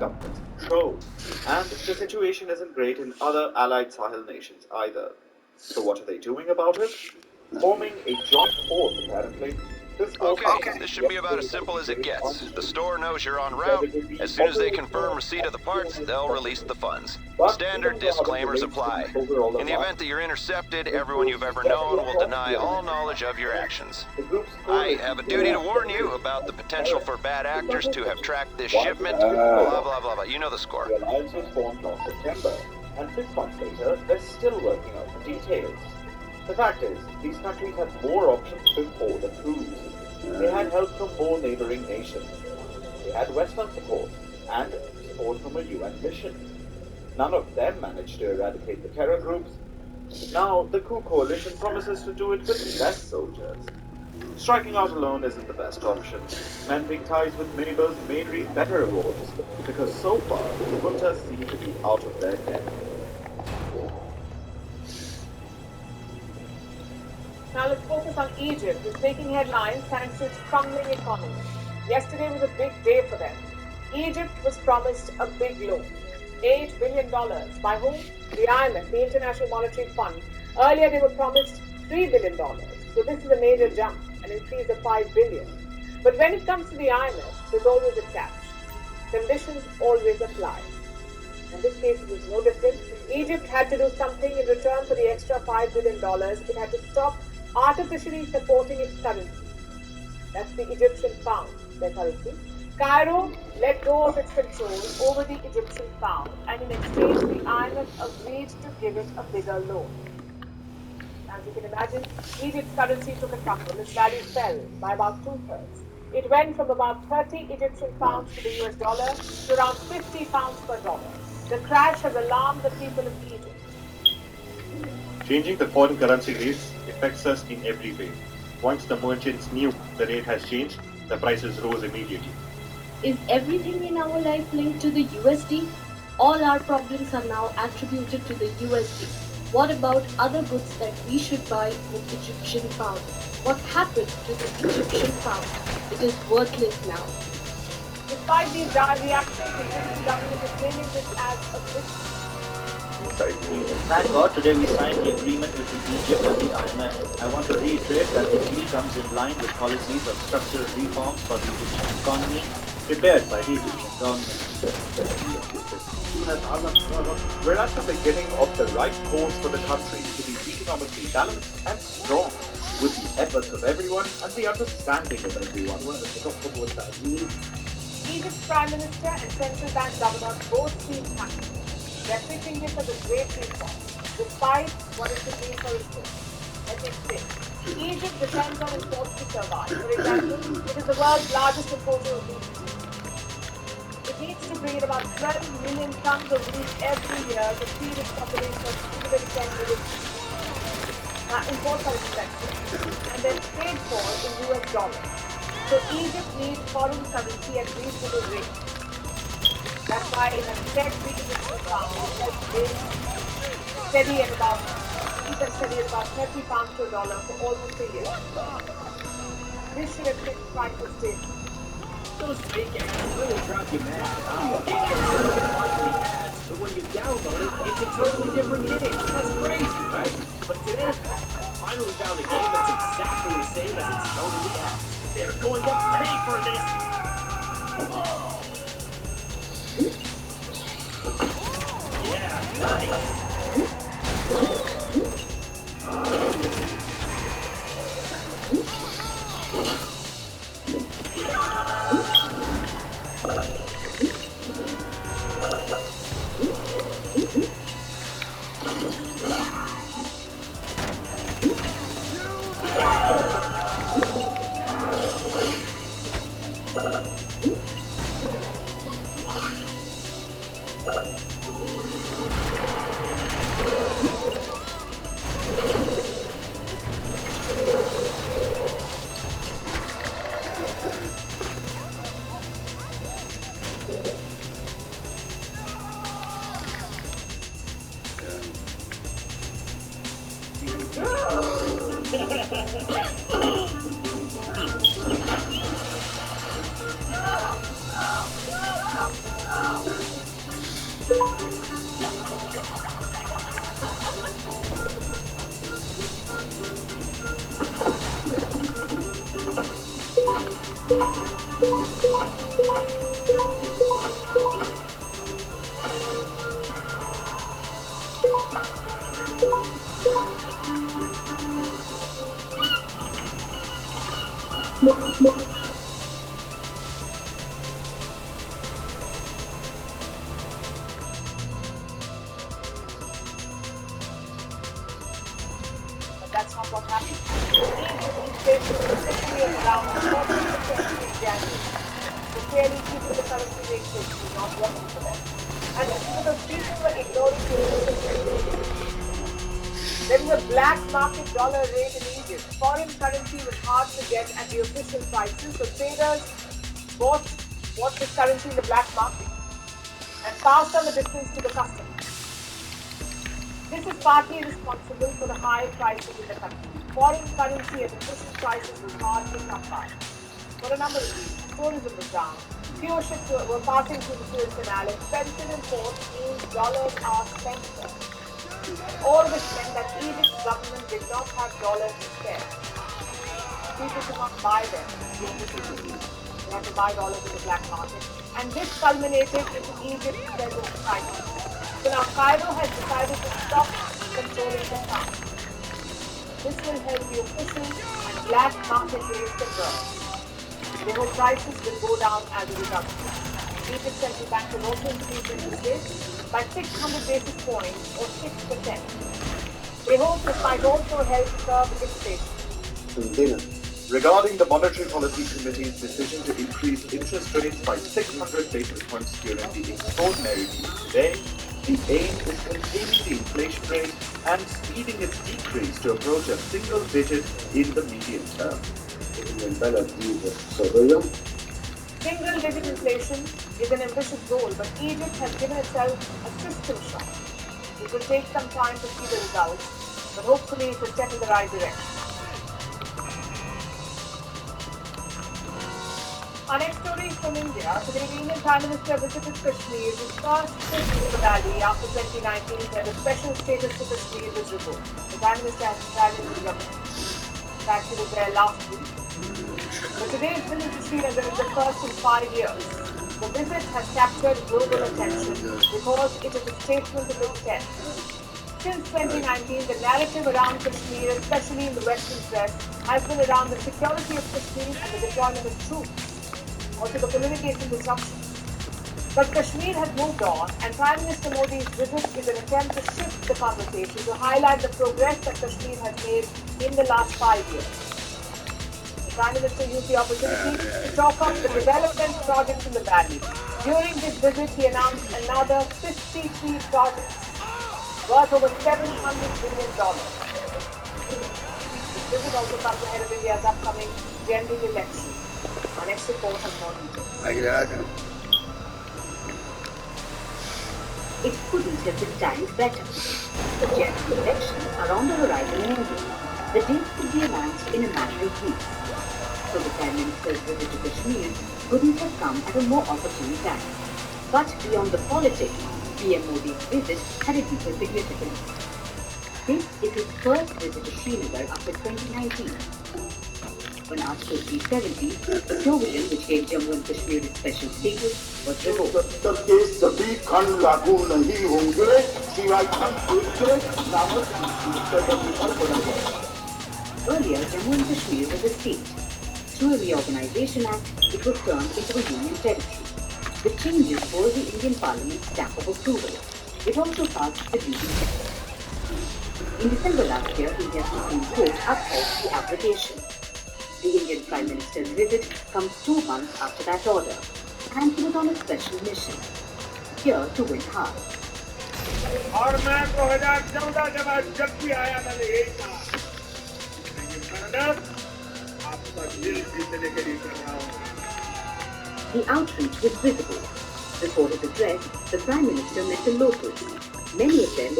government's control. And the situation isn't great in other allied Sahel nations either. So what are they doing about it? Forming a joint force, apparently. This force Okay, this should be about as simple as it gets. The store knows you're en route. As soon as they confirm receipt of the parts, they'll release the funds. Standard disclaimers apply. In the event that you're intercepted, everyone you've ever known will deny all knowledge of your actions. I have a duty to warn you about the potential for bad actors to have tracked this shipment. Blah, blah, blah, blah. You know the score. The alliance was formed last September, and 6 months later, they're still working out the details. The fact is, these countries had more options before the coups. They had help from more neighboring nations. They had Western support, and support from a UN mission. None of them managed to eradicate the terror groups. Now, the coup coalition promises to do it with less soldiers. Striking out alone isn't the best option. Mending ties with neighbors may reap better rewards, because so far, the juntas seem to be out of their depth. Now let's focus on Egypt, who's making headlines thanks to its crumbling economy. Yesterday was a big day for them. Egypt was promised a big loan, $8 billion. By whom? The IMF, the International Monetary Fund. Earlier they were promised $3 billion. So this is a major jump, an increase of $5 billion. But when it comes to the IMF, there's always a catch. Conditions always apply. In this case, it was no different. Egypt had to do something in return for the extra $5 billion. It had to stop artificially supporting its currency. That's the Egyptian pound, their currency. Cairo let go of its control over the Egyptian pound, and in exchange, the IMF agreed to give it a bigger loan. As you can imagine, Egypt's currency took a tumble. Its value fell by about 2/3. It went from about 30 Egyptian pounds to the US dollar to around 50 pounds per dollar. The crash has alarmed the people of Egypt. Changing the foreign currency rates affects us in every way. Once the merchants knew the rate has changed, the prices rose immediately. Is everything in our life linked to the USD? All our problems are now attributed to the USD. What about other goods that we should buy with Egyptian pound? What happened to the Egyptian pound? It is worthless now. Despite these dire reactions, the Egyptian government is claiming this as a victory. Thank God today we signed the agreement between Egypt and the IMF. I want to reiterate that the deal comes in line with policies of structural reforms for the Egyptian economy prepared by the Egyptian government. We're at the beginning of the right course for the country to be economically balanced and strong, with the efforts of everyone and the understanding of everyone. Egypt's Prime Minister and Central Bank Governor both seem happy. They're pitching this as a great reform, despite what it could mean for Egypt. Let me explain. Egypt depends on imports to survive. For example, it is the world's largest importer of wheat. It needs to bring in about 12 million tons of wheat every year to feed its population of 210 million people. Now, imports are expensive, and they're paid for in US dollars. So Egypt needs foreign currency at reasonable rates. That's why it has set the Egyptian pound steady at about 30 pounds per dollar for almost a year. This should have fixed prices stable. Those fake ads really drive you mad. But when you download it, it's a totally different game. That's crazy, right? But today, I finally found a game that's exactly the same as it's shown in the app. They're going to pay for this! Yeah, nice! But that's not what happened. Inflation was officially at around 40% in January. So clearly keeping the currency rate fixed is not working for them. And this is because people were ignoring the inflation. There was a black market dollar rate in Egypt. Foreign currency was hard to get at the official prices, so traders bought this currency in the black market and passed on the difference to the customer. This is partly responsible for the high prices in the country. Foreign currency at official prices was hard to come by. For a number of reasons, tourism was down. Fewer ships were passing through the Suez Canal. Expensive imports means dollars are spent there. All this meant that Egypt's government did not have dollars to spare. People could not buy them. They had to buy dollars in the black market. And this culminated into Egypt's present crisis. So now Cairo has decided to stop controlling the pound. This will help the official and black market rates converge. The whole prices will go down as a result. Egypt's central bank will also increase interest rates by 600 basis points or 6%. They hope this might also help curb inflation. Regarding the Monetary Policy Committee's decision to increase interest rates by 600 basis points during the extraordinary meeting today, the aim is containing the inflation rate and speeding its decrease to approach a single digit in the medium term. Single-digit inflation is an ambitious goal, but Egypt has given itself a system shot. It will take some time to see the results, but hopefully it will step in the right direction. Our next story is from India. Today, the Indian Prime Minister visited Kashmir, his first trip to the valley after 2019, where the special status to Kashmir was revoked. The Prime Minister has decided to government. In fact, he was there last week. But today's visit to Srinagar is the first in 5 years. The visit has captured global attention because it is a statement of intent. Since 2019, the narrative around Kashmir, especially in the Western press, has been around the security of Kashmir and the deployment of troops, or to the communication disruption. But Kashmir has moved on, and Prime Minister Modi's visit is an attempt to shift the conversation to highlight the progress that Kashmir has made in the last 5 years. The Prime Minister used the opportunity to talk up the development projects in the valley. During this visit, he announced another 53 projects worth over $700 billion. This is also comes ahead of India's upcoming general election. Our next report has more details. It couldn't have been timed better. The general elections are on the horizon in India. The date could be announced in a matter of weeks. So the Prime Minister's visit to Kashmir couldn't have come at a more opportune time. But beyond the politics, PM Modi's visit had a deeper significance. This is his first visit to Srinagar after 2019. When Article 370, the provision which gave Jammu and Kashmir its special status, was revoked. Earlier, Jammu and Kashmir was a state. Through a Reorganization Act, it was turned into a union territory. The changes bore the Indian Parliament's stamp of approval. It also passed the duty test. In December last year, India's Supreme Court upheld the abrogation. The Indian Prime Minister's visit comes 2 months after that order, and he was on a special mission, here to win hearts. और मैं 2014 के बाद जब भी आया मैंने यही कहा आपका दिल जीतने के लिए कर रहा हूँ. The outreach was visible. Before his address, the Prime Minister met the locals. Many of them were